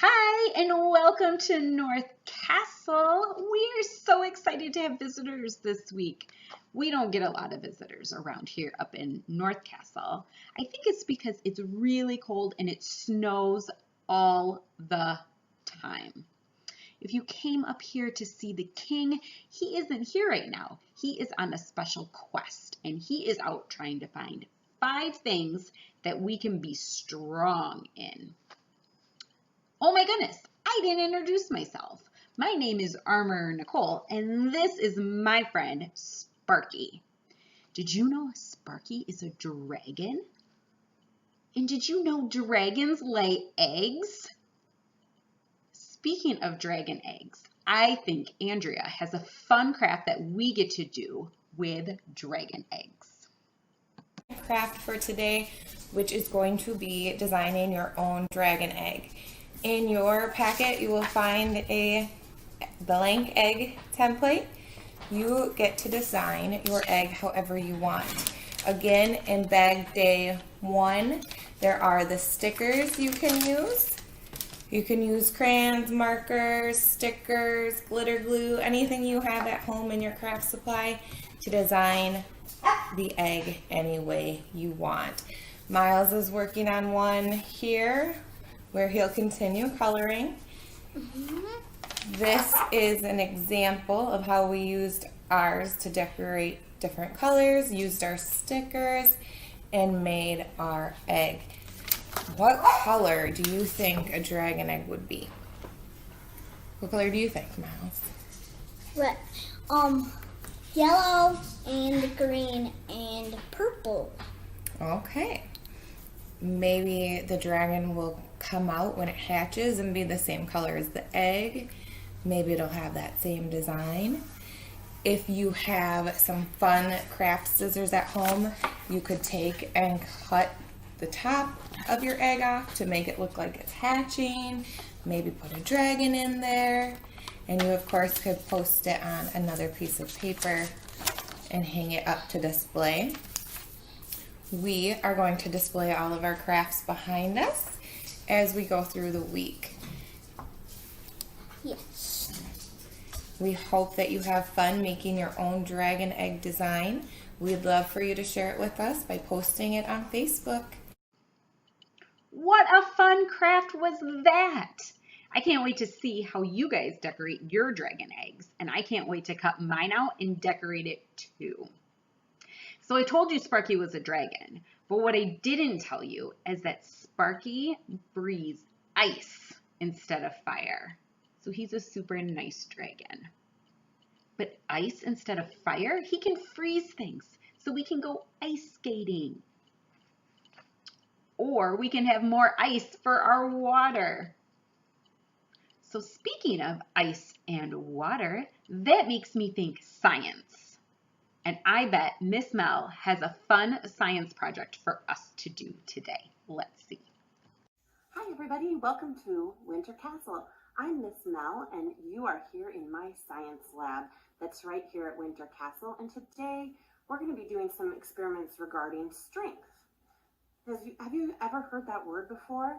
Hi, and welcome to North Castle. We are so excited to have visitors this week. We don't get a lot of visitors around here up in North Castle. I think it's because it's really cold and it snows all the time. If you came up here to see the king, he isn't here right now. He is on a special quest, and he is out trying to find 5 things that we can be strong in. Oh my goodness, I didn't introduce myself. My name is Armor Nicole, and this is my friend Sparky. Did you know Sparky is a dragon? And did you know dragons lay eggs? Speaking of dragon eggs, I think Andrea has a fun craft that we get to do with dragon eggs. Craft for today, which is going to be designing your own dragon egg. In your packet, you will find a blank egg template. You get to design your egg however you want. Again, in bag day 1, there are the stickers you can use. You can use crayons, markers, stickers, glitter glue, anything you have at home in your craft supply to design the egg any way you want. Miles is working on one here where he'll continue coloring. This is an example of how we used ours to decorate different colors, used our stickers, and made our egg. What color do you think a dragon egg would be? What color do you think, Miles? Red. Yellow and green and purple. Okay. Maybe the dragon will come out when it hatches and be the same color as the egg. Maybe it'll have that same design. If you have some fun craft scissors at home, you could take and cut the top of your egg off to make it look like it's hatching. Maybe put a dragon in there. And you, of course, could post it on another piece of paper and hang it up to display. We are going to display all of our crafts behind us as we go through the week. Yes. We hope that you have fun making your own dragon egg design. We'd love for you to share it with us by posting it on Facebook. What a fun craft was that! I can't wait to see how you guys decorate your dragon eggs, and I can't wait to cut mine out and decorate it too. So I told you Sparky was a dragon, but what I didn't tell you is that Sparky breathes ice instead of fire. So he's a super nice dragon. But ice instead of fire, he can freeze things, so we can go ice skating. Or we can have more ice for our water. So speaking of ice and water, that makes me think science. And I bet Miss Mel has a fun science project for us to do today. Let's see. Hi everybody, welcome to Winter Castle. I'm Miss Mel and you are here in my science lab that's right here at Winter Castle, and today we're going to be doing some experiments regarding strength. Have you ever heard that word before?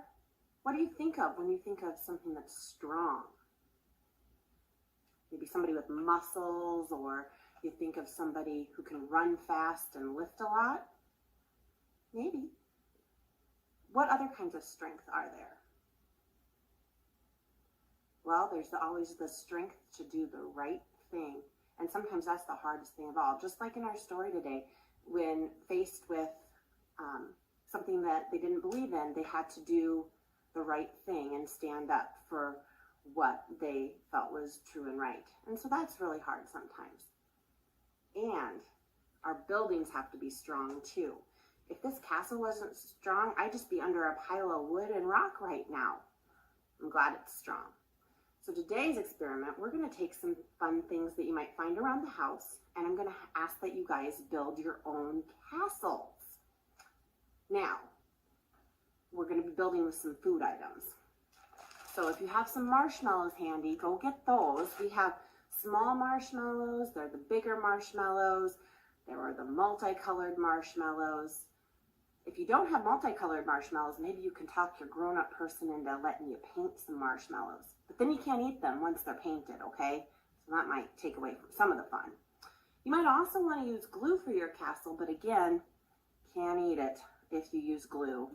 What do you think of when you think of something that's strong? Maybe somebody with muscles, or you think of somebody who can run fast and lift a lot? Maybe. What other kinds of strength are there? Well, there's always the strength to do the right thing. And sometimes that's the hardest thing of all. Just like in our story today, when faced with something that they didn't believe in, they had to do the right thing and stand up for what they felt was true and right. And so that's really hard sometimes. And our buildings have to be strong too. If this castle wasn't strong, I'd just be under a pile of wood and rock right now. I'm glad it's strong. So today's experiment, we're going to take some fun things that you might find around the house, and I'm going to ask that you guys build your own castles. Now, we're going to be building with some food items. So if you have some marshmallows handy, go get those. We have small marshmallows, they're the bigger marshmallows, there are the multicolored marshmallows. If you don't have multicolored marshmallows, maybe you can talk your grown-up person into letting you paint some marshmallows. But then you can't eat them once they're painted, okay? So that might take away from some of the fun. You might also want to use glue for your castle, but again, can't eat it if you use glue.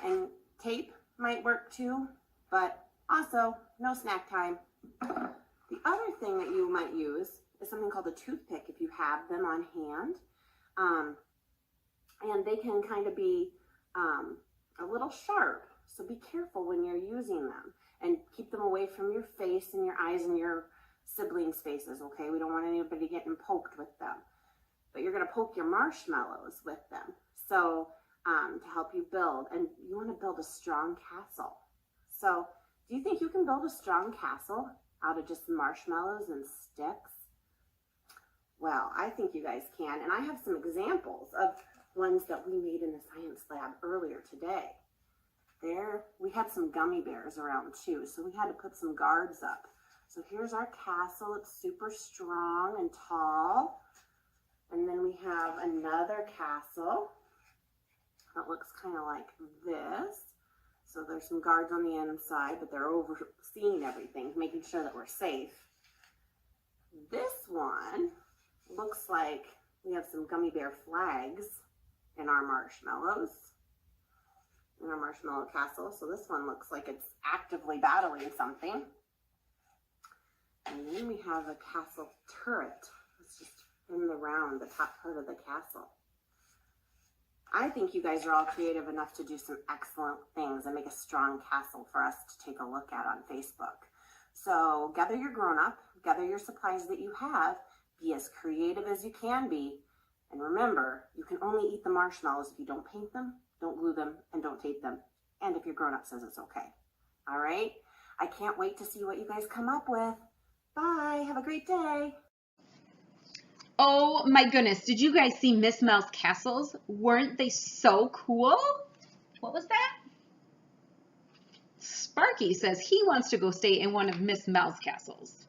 And tape might work too, but also no snack time. The other thing that you might use is something called a toothpick if you have them on hand. And they can kind of be a little sharp, so be careful when you're using them and keep them away from your face and your eyes and your siblings' faces, okay? We don't want anybody getting poked with them. But you're going to poke your marshmallows with them, so to help you build. And you want to build a strong castle. So do you think you can build a strong castle out of just marshmallows and sticks? Well, I think you guys can, and I have some examples of ones that we made in the science lab earlier today. There, we had some gummy bears around too, so we had to put some guards up. So here's our castle. It's super strong and tall. And then we have another castle that looks kind of like this. So there's some guards on the inside, but they're overseeing everything, making sure that we're safe. This one looks like we have some gummy bear flags in our marshmallows, in our marshmallow castle. So this one looks like it's actively battling something. And then we have a castle turret. It's just in the round, the top part of the castle. I think you guys are all creative enough to do some excellent things and make a strong castle for us to take a look at on Facebook. So gather your grown-up, gather your supplies that you have, be as creative as you can be, and remember, you can only eat the marshmallows if you don't paint them, don't glue them, and don't tape them, and if your grown-up says it's okay. All right? I can't wait to see what you guys come up with. Bye. Have a great day. Oh my goodness, did you guys see Miss Mel's castles? Weren't they so cool? What was that? Sparky says he wants to go stay in one of Miss Mel's castles.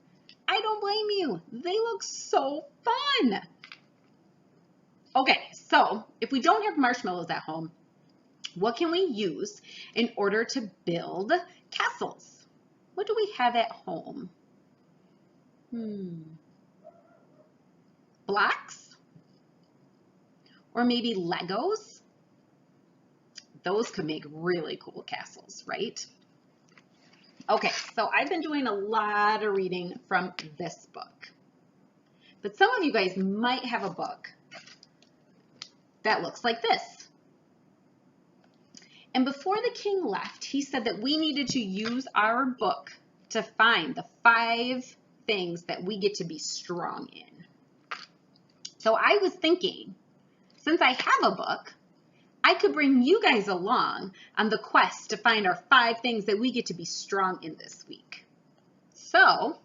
I don't blame you. They look so fun. Okay, so if we don't have marshmallows at home, what can we use in order to build castles? What do we have at home? Blocks? Or maybe Legos? Those could make really cool castles, right? Okay, so I've been doing a lot of reading from this book. But some of you guys might have a book that looks like this. And before the king left, he said that we needed to use our book to find the 5 things that we get to be strong in. So I was thinking, since I have a book, I could bring you guys along on the quest to find our 5 things that we get to be strong in this week. So,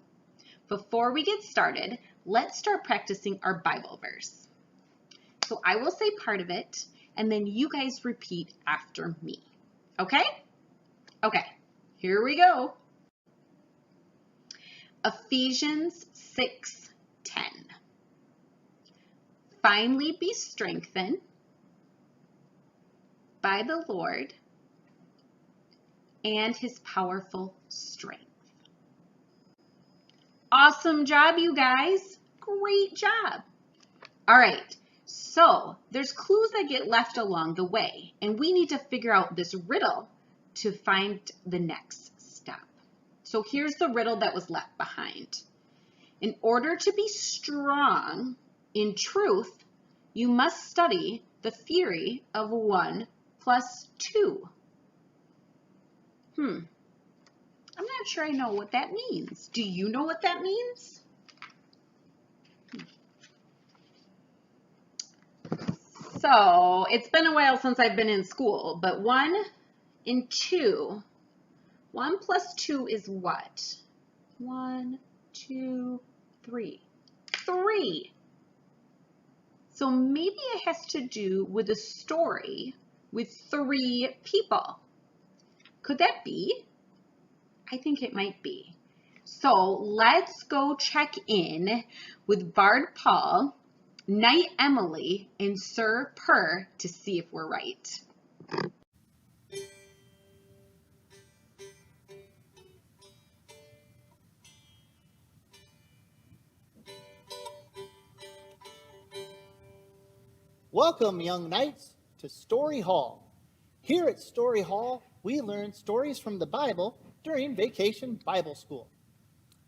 before we get started, let's start practicing our Bible verse. So I will say part of it, and then you guys repeat after me. Okay? Okay, here we go. Ephesians 6:10. Finally be strengthened by the Lord and his powerful strength. Awesome job, you guys. Great job. All right, so there's clues that get left along the way, and we need to figure out this riddle to find the next step. So here's the riddle that was left behind. In order to be strong in truth, you must study the theory of 1 plus 2. I'm not sure I know what that means. Do you know what that means? So it's been a while since I've been in school, but 1 and 2, 1 plus 2 is what? 1, 2, 3. 3. So maybe it has to do with a story with 3 people. Could that be? I think it might be. So let's go check in with Bard Paul Knight Emily and Sir Per to see if we're right. Welcome, young knights, to Story Hall. Here at Story Hall, we learn stories from the Bible during Vacation Bible School.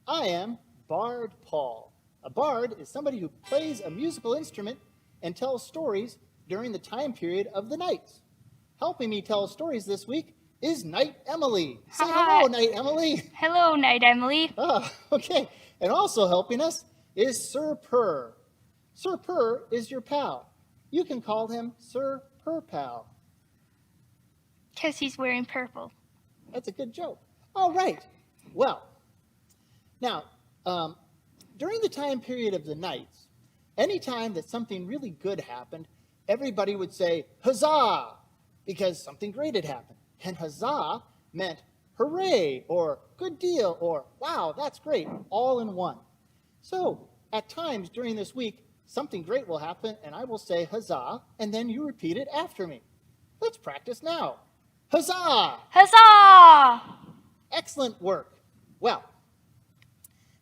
I am Bard Paul. A bard is somebody who plays a musical instrument and tells stories during the time period of the nights. Helping me tell stories this week is Knight Emily. Say Hi. hello, Knight Emily. Hello, Knight Emily. Ah, okay. And also helping us is Sir Per. Sir Per is your pal. You can call him Sir Per Pal. Because he's wearing purple. That's a good joke. All right. Well, now, during the time period of the knights, anytime that something really good happened, everybody would say, huzzah, because something great had happened. And huzzah meant hooray, or good deal, or wow, that's great, all in one. So, at times during this week, something great will happen, and I will say huzzah, and then you repeat it after me. Let's practice now. Huzzah! Huzzah! Excellent work. Well,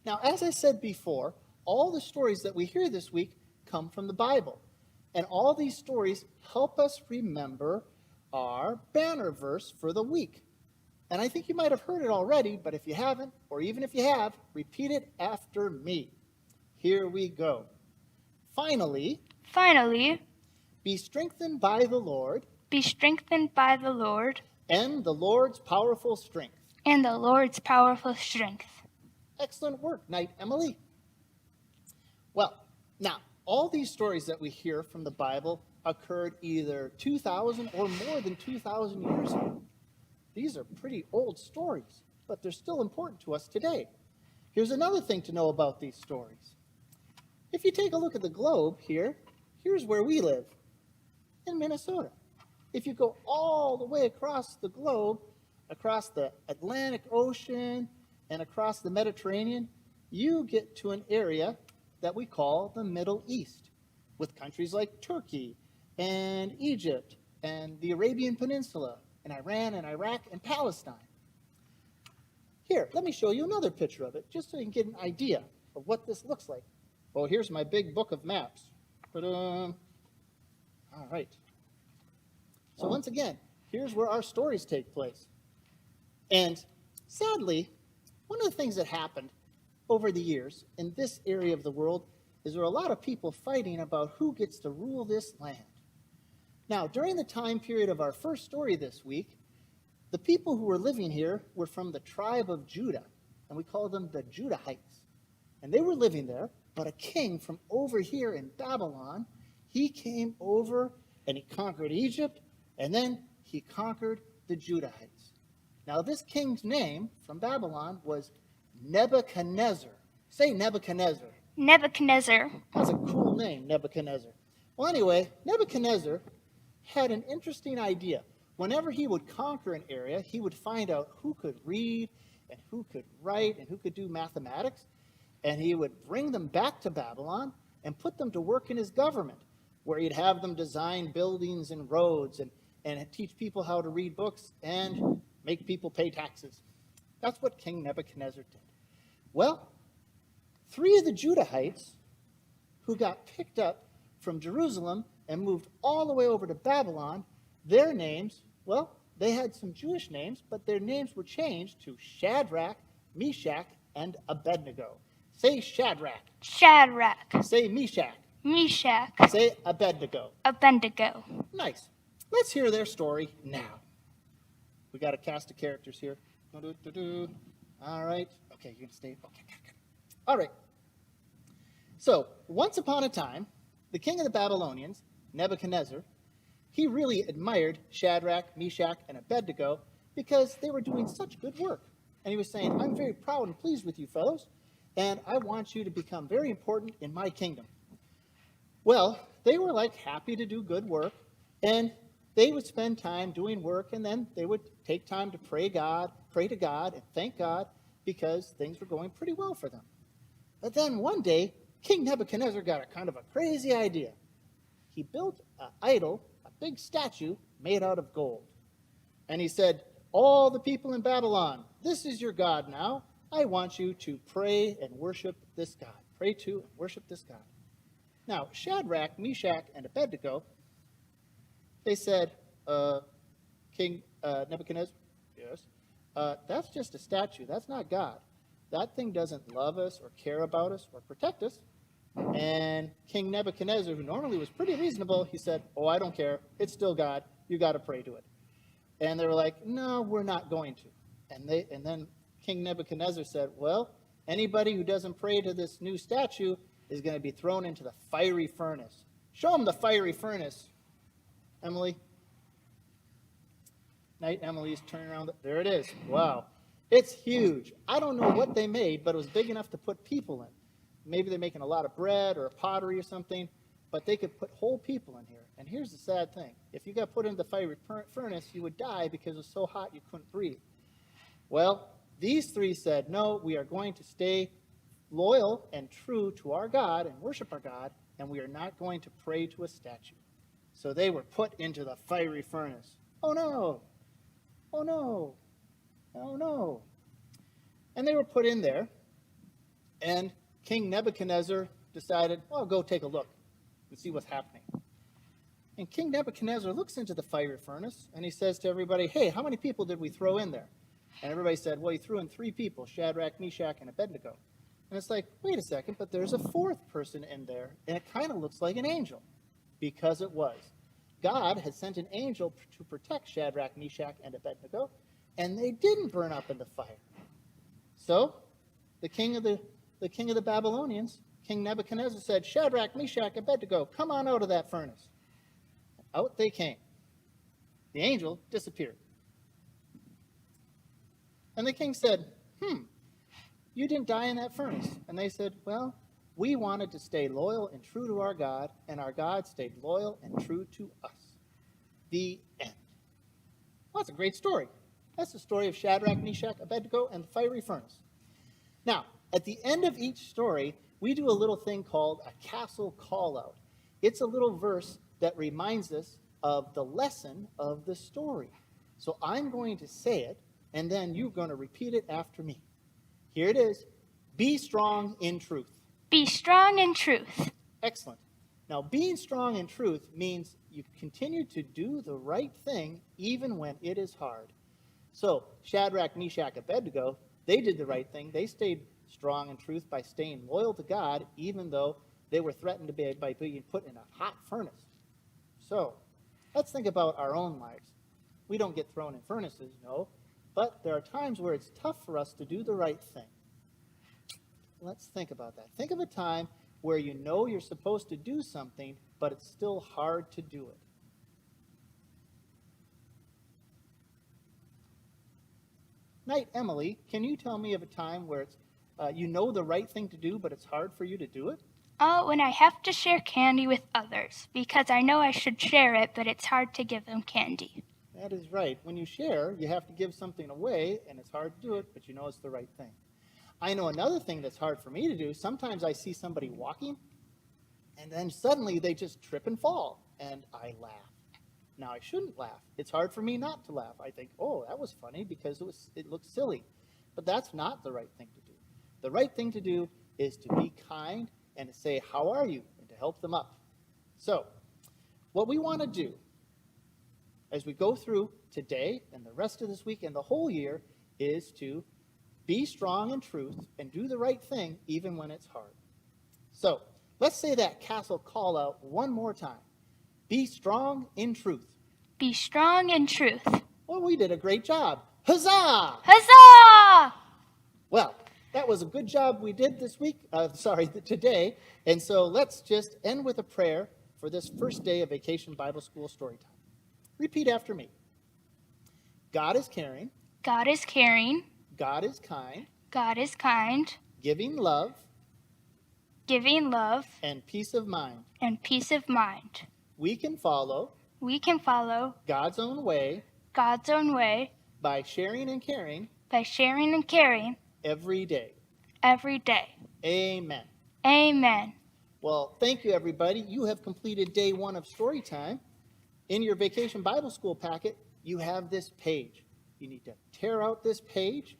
now, as I said before, all the stories that we hear this week come from the Bible. And all these stories help us remember our banner verse for the week. And I think you might have heard it already, but if you haven't, or even if you have, repeat it after me. Here we go. Finally, be strengthened by the Lord, be strengthened by the Lord, and the Lord's powerful strength. and the Lord's powerful strength. Excellent work, Knight Emily. Well, now, all these stories that we hear from the Bible occurred either 2,000 or more than 2,000 years ago. These are pretty old stories, but they're still important to us today. Here's another thing to know about these stories. If you take a look at the globe here, here's where we live, in Minnesota. If you go all the way across the globe, across the Atlantic Ocean and across the Mediterranean, you get to an area that we call the Middle East, with countries like Turkey and Egypt and the Arabian Peninsula and Iran and Iraq and Palestine. Here, let me show you another picture of it, just so you can get an idea of what this looks like. Oh, here's my big book of maps. Ta-da. All right. So once again, here's where our stories take place. And sadly, one of the things that happened over the years in this area of the world is there are a lot of people fighting about who gets to rule this land. Now, during the time period of our first story this week, the people who were living here were from the tribe of Judah, and we call them the Judahites. And they were living there, but a king from over here in Babylon, he came over and he conquered Egypt, and then he conquered the Judahites. Now, this king's name from Babylon was Nebuchadnezzar. Say Nebuchadnezzar. Nebuchadnezzar. That's a cool name, Nebuchadnezzar. Well, anyway, Nebuchadnezzar had an interesting idea. Whenever he would conquer an area, he would find out who could read and who could write and who could do mathematics, and he would bring them back to Babylon and put them to work in his government, where he'd have them design buildings and roads and teach people how to read books and make people pay taxes. That's what King Nebuchadnezzar did. Well, 3 of the Judahites who got picked up from Jerusalem and moved all the way over to Babylon, their names, well, they had some Jewish names, but their names were changed to Shadrach, Meshach, and Abednego. Say Shadrach. Shadrach. Say Meshach. Meshach. Say Abednego. Abednego. Nice. Let's hear their story now. We got a cast of characters here. All right. Okay, you can stay. Okay, good. All right. So, once upon a time, the king of the Babylonians, Nebuchadnezzar, he really admired Shadrach, Meshach, and Abednego because they were doing such good work. And he was saying, I'm very proud and pleased with you fellows, and I want you to become very important in my kingdom. Well, they were like happy to do good work, and they would spend time doing work, and then they would take time to pray to God, and thank God because things were going pretty well for them. But then one day, King Nebuchadnezzar got a kind of a crazy idea. He built an idol, a big statue made out of gold. And he said, all the people in Babylon, this is your God now. I want you to pray and worship this God. Pray to and worship this God. Now, Shadrach, Meshach, and Abednego, they said, King Nebuchadnezzar, yes, that's just a statue. That's not God. That thing doesn't love us or care about us or protect us. And King Nebuchadnezzar, who normally was pretty reasonable, he said, oh, I don't care. It's still God. You got to pray to it. And they were like, no, we're not going to. And then King Nebuchadnezzar said, well, anybody who doesn't pray to this new statue is going to be thrown into the fiery furnace. Show them the fiery furnace, Emily. Night, Emily's turning around. There it is. Wow. It's huge. I don't know what they made, but it was big enough to put people in. Maybe they're making a lot of bread or a pottery or something, but they could put whole people in here. And here's the sad thing. If you got put in the fiery furnace, you would die because it was so hot you couldn't breathe. Well, these three said, no, we are going to stay loyal and true to our God and worship our God, and we are not going to pray to a statue. So they were put into the fiery furnace. Oh, no. Oh, no. Oh, no. And they were put in there, and King Nebuchadnezzar decided, well, I'll go take a look and see what's happening. And King Nebuchadnezzar looks into the fiery furnace, and he says to everybody, hey, how many people did we throw in there? And everybody said, well, he threw in 3 people, Shadrach, Meshach, and Abednego. And it's like, wait a second, but there's a 4th person in there, and it kind of looks like an angel, because it was. God had sent an angel to protect Shadrach, Meshach, and Abednego, and they didn't burn up in the fire. So the king of the Babylonians, King Nebuchadnezzar, said, Shadrach, Meshach, Abednego, come on out of that furnace. Out they came. The angel disappeared. And the king said, you didn't die in that furnace. And they said, well, we wanted to stay loyal and true to our God, and our God stayed loyal and true to us. The end. Well, that's a great story. That's the story of Shadrach, Meshach, Abednego, and the fiery furnace. Now, at the end of each story, we do a little thing called a castle call-out. It's a little verse that reminds us of the lesson of the story. So I'm going to say it, and then you're going to repeat it after me. Here it is. Be strong in truth. Be strong in truth. Excellent. Now, being strong in truth means you continue to do the right thing even when it is hard. So, Shadrach, Meshach, Abednego, they did the right thing. They stayed strong in truth by staying loyal to God, even though they were threatened by being put in a hot furnace. So, let's think about our own lives. We don't get thrown in furnaces, no, but there are times where it's tough for us to do the right thing. Let's think about that. Think of a time where you know you're supposed to do something, but it's still hard to do it. Night, Emily, can you tell me of a time where it's you know the right thing to do, but it's hard for you to do it? When I have to share candy with others, because I know I should share it, but it's hard to give them candy. That is right. When you share, you have to give something away, and it's hard to do it, but you know it's the right thing. I know another thing that's hard for me to do. Sometimes I see somebody walking, and then suddenly they just trip and fall, and I laugh. Now, I shouldn't laugh. It's hard for me not to laugh. I think, oh, that was funny because it looks silly. But that's not the right thing to do. The right thing to do is to be kind and to say, how are you? And to help them up. So, what we want to do as we go through today and the rest of this week and the whole year is to be strong in truth and do the right thing even when it's hard. So, let's say that castle call out one more time. Be strong in truth. Be strong in truth. Well, we did a great job. Huzzah! Huzzah! Well, that was a good job we did today. And so let's just end with a prayer for this first day of Vacation Bible School story time. Repeat after me. God is caring. God is caring. God is kind. God is kind. Giving love. Giving love. And peace of mind. And peace of mind. We can follow. We can follow God's own way. God's own way. By sharing and caring. By sharing and caring. Every day. Every day. Amen. Amen. Well, thank you, everybody. You have completed day 1 of story time. In your Vacation Bible School packet, you have this page. You need to tear out this page.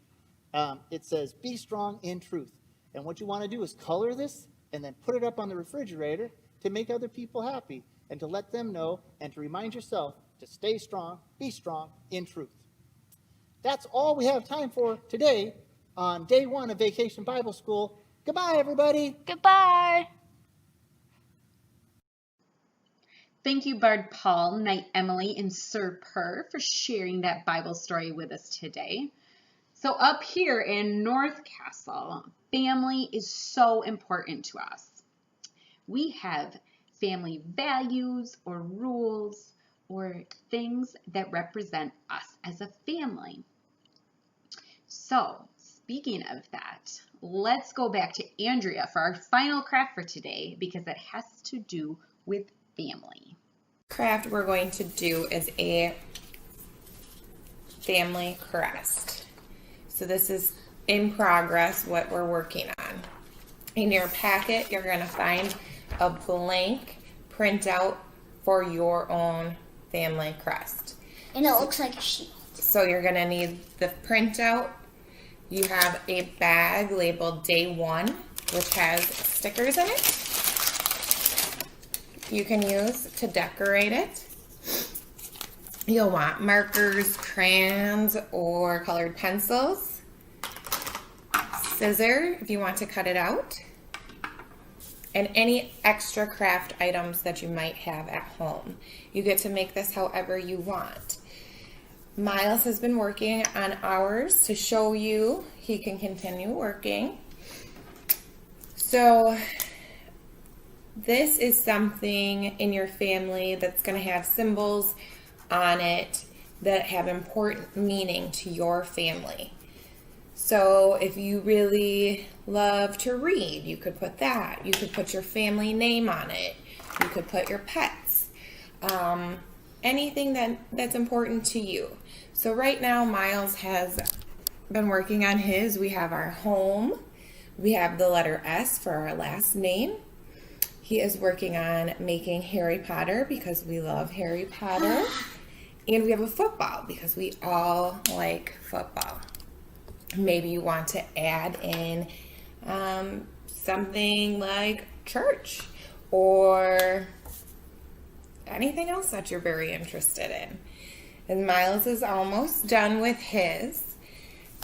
It says, "Be strong in truth." And what you want to do is color this and then put it up on the refrigerator to make other people happy and to let them know and to remind yourself to stay strong, be strong in truth. That's all we have time for today on day 1 of Vacation Bible School. Goodbye, everybody. Goodbye. Thank you, Bard Paul, Knight Emily, and Sir Per for sharing that Bible story with us today. So up here in North Castle, family is so important to us. We have family values or rules or things that represent us as a family. So speaking of that, let's go back to Andrea for our final craft for today because it has to do with family. Craft we're going to do is a family crest. So this is in progress what we're working on. In your packet, you're going to find a blank printout for your own family crest. And it looks like a sheep. So you're going to need the printout. You have a bag labeled Day 1, which has stickers in it. You can use to decorate it. You'll want markers, crayons, or colored pencils. Scissor if you want to cut it out. And any extra craft items that you might have at home. You get to make this however you want. Miles has been working on ours to show you he can continue working. So this is something in your family that's going to have symbols on it that have important meaning to your family. So if you really love to read, you could put that. You could put your family name on it. You could put your pets. Anything that's important to you. So right now, Miles has been working on his. We have our home. We have the letter S for our last name. He is working on making Harry Potter because we love Harry Potter. And we have a football because we all like football. Maybe you want to add in something like church or anything else that you're very interested in. And Miles is almost done with his.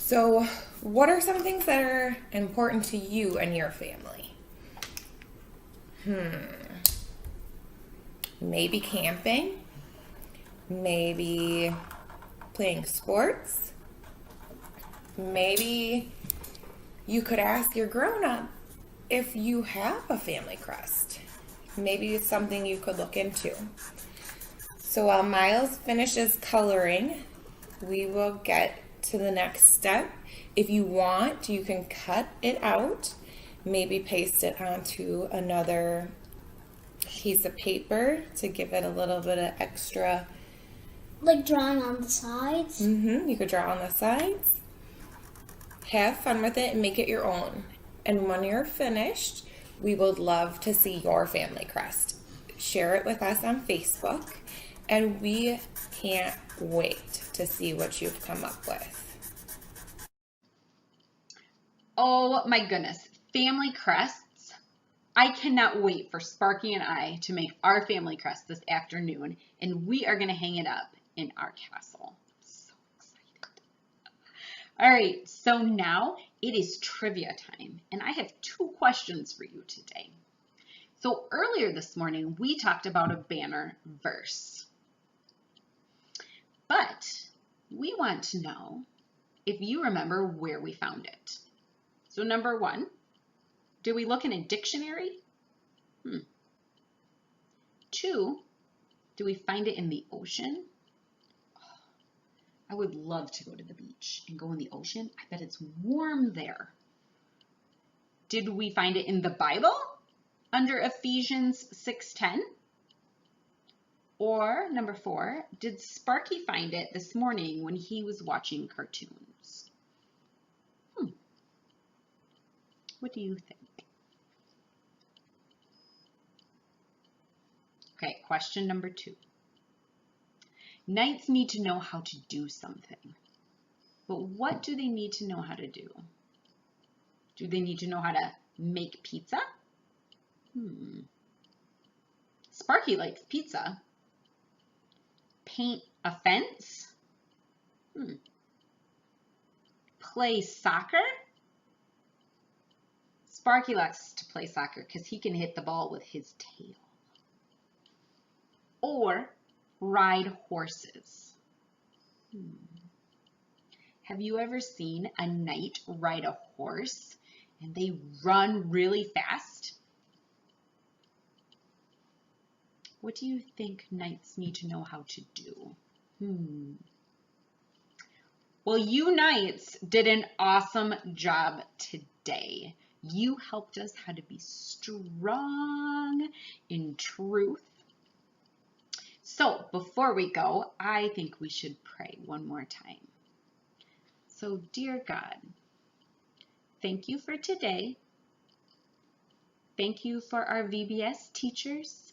So what are some things that are important to you and your family? Maybe camping. Maybe playing sports. Maybe you could ask your grown-up if you have a family crest. Maybe it's something you could look into. So while Miles finishes coloring, we will get to the next step. If you want, you can cut it out, maybe paste it onto another piece of paper to give it a little bit of extra. Like drawing on the sides? You could draw on the sides. Have fun with it and make it your own. And when you're finished, we would love to see your family crest. Share it with us on Facebook, and we can't wait to see what you've come up with. Oh my goodness, family crests. I cannot wait for Sparky and I to make our family crest this afternoon, and we are going to hang it up in our castle. So excited. All right, so now it is trivia time, and I have 2 questions for you today. So earlier this morning, we talked about a banner verse, but we want to know if you remember where we found it. So number 1, did we look in a dictionary? 2, do we find it in the ocean? I would love to go to the beach and go in the ocean. I bet it's warm there. Did we find it in the Bible under Ephesians 6:10? Or number 4, did Sparky find it this morning when he was watching cartoons? What do you think? Okay, question number 2. Knights need to know how to do something. But what do they need to know how to do? Do they need to know how to make pizza? Sparky likes pizza. Paint a fence? Play soccer? Sparky likes to play soccer because he can hit the ball with his tail. Or ride horses. Have you ever seen a knight ride a horse and they run really fast? What do you think knights need to know how to do? Well, you knights did an awesome job today. You helped us how to be strong in truth. So before we go, I think we should pray one more time. So dear God, thank you for today. Thank you for our VBS teachers.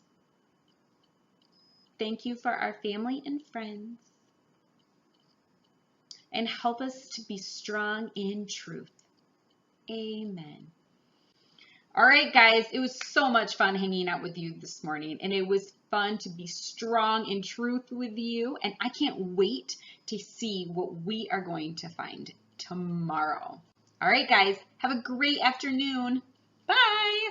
Thank you for our family and friends. And help us to be strong in truth. Amen. All right, guys, it was so much fun hanging out with you this morning, and it was fun to be strong in truth with you, and I can't wait to see what we are going to find tomorrow. All right, guys, have a great afternoon. Bye.